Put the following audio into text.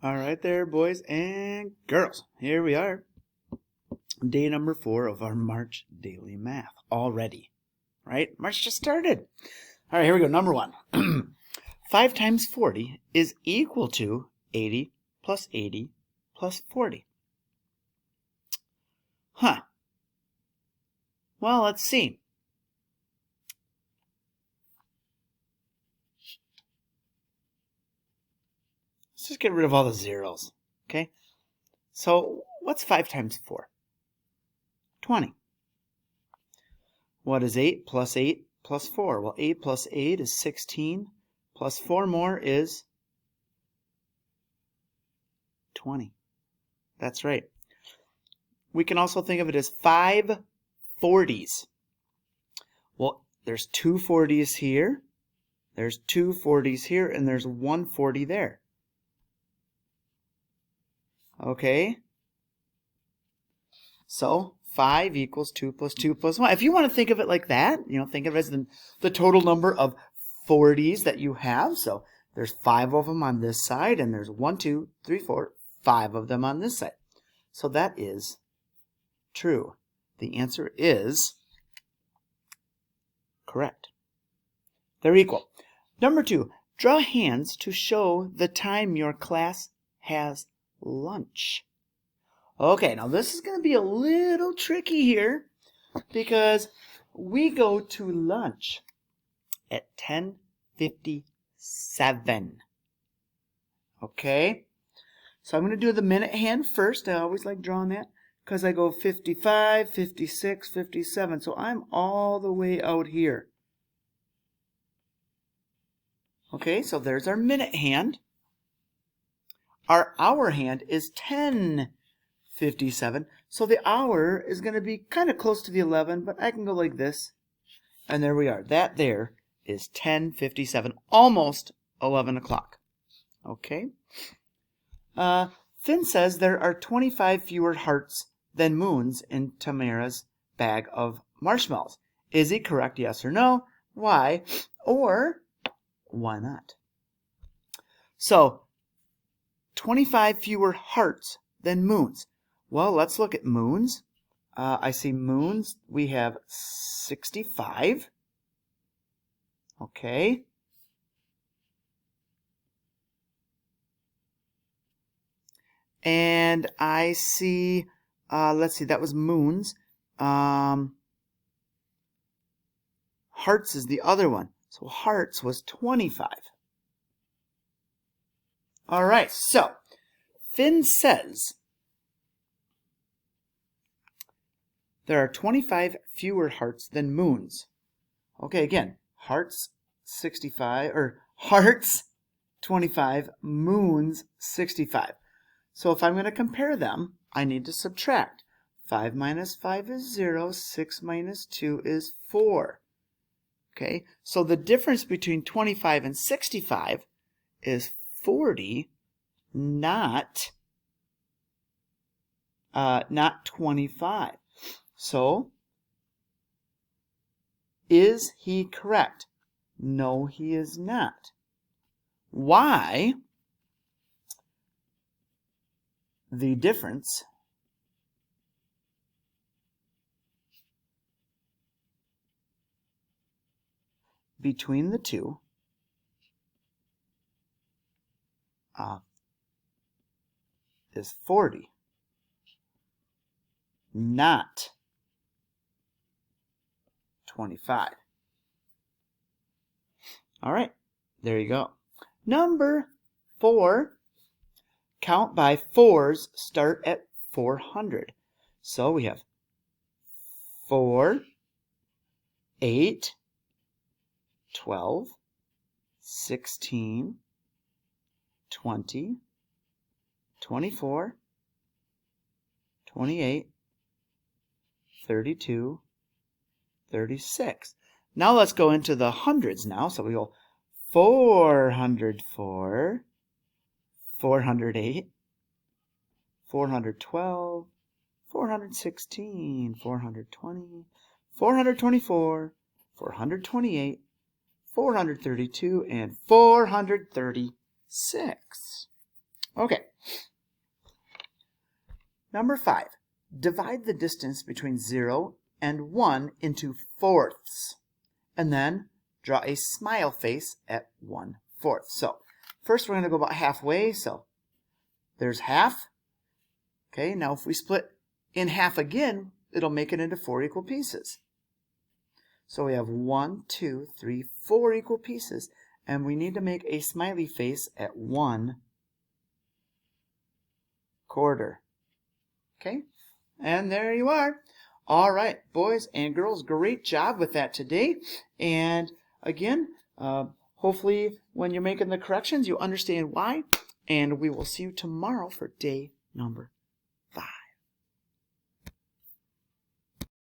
All right there, boys and girls. Here we are. Day number 4 of our March daily math already. Right? March just started. All right, here we go. Number 1. 5 times 40 is equal to 80 plus 80 plus 40. Huh. Well, let's see. Let's just get rid of all the zeros. Okay? So, what's 5 times 4? 20. What is 8 plus 8 plus 4? Well, 8 plus 8 is 16, plus 4 more is 20. That's right. We can also think of it as 5 40s. Well, there's 2 40s here, there's 2 40s here, and there's 1 40 there. Okay? So 5 equals 2 plus 2 plus 1. If you want to think of it like that, think of it as the total number of 40s that you have. So there's 5 of them on this side, and there's 1, 2, 3, 4, 5 of them on this side. So that is true. The answer is correct. They're equal. Number 2, draw hands to show the time your class has lunch. Okay, now this is going to be a little tricky here because we go to lunch at 10:57. Okay, so I'm going to do the minute hand first. I always like drawing that because I go 55, 56, 57. So I'm all the way out here. Okay, so there's our minute hand. Our hour hand is 10:57. So the hour is going to be kind of close to the 11, but I can go like this. And there we are. That there is 10:57, almost 11 o'clock. Okay. Finn says there are 25 fewer hearts than moons in Tamara's bag of marshmallows. Is he correct, yes or no? Why? Or why not? So, 25 fewer hearts than moons. Well, let's look at moons. I see moons. We have 65. Okay. And I see, let's see, that was moons. Hearts is the other one. So hearts was 25. All right, so Finn says there are 25 fewer hearts than moons. Okay, again, hearts 65, or hearts 25, moons 65. So if I'm going to compare them, I need to subtract. 5 minus 5 is 0, 6 minus 2 is 4. Okay, so the difference between 25 and 65 is 40, not 25. So, is he correct? No, he is not. Why? The difference between the two is 40, not 25. All right, there you go. Number 4, count by 4s start at 400. So we have 4, 8, 12, 16, 20, 24, 28, 32, 36. Now let's go into the hundreds now. So we go 404, 408, 412, 416, 420, 424, 428, 432, and 436. Okay, Number 5. Divide the distance between 0 and 1 into fourths. And then draw a smile face at 1/4. So first we're going to go about halfway. So there's half. Okay, now if we split in half again, it'll make it into 4 equal pieces. So we have 1, 2, 3, 4 equal pieces. And we need to make a smiley face at 1/4. Okay, and there you are. All right, boys and girls, great job with that today. And again, hopefully when you're making the corrections, you understand why. And we will see you tomorrow for day number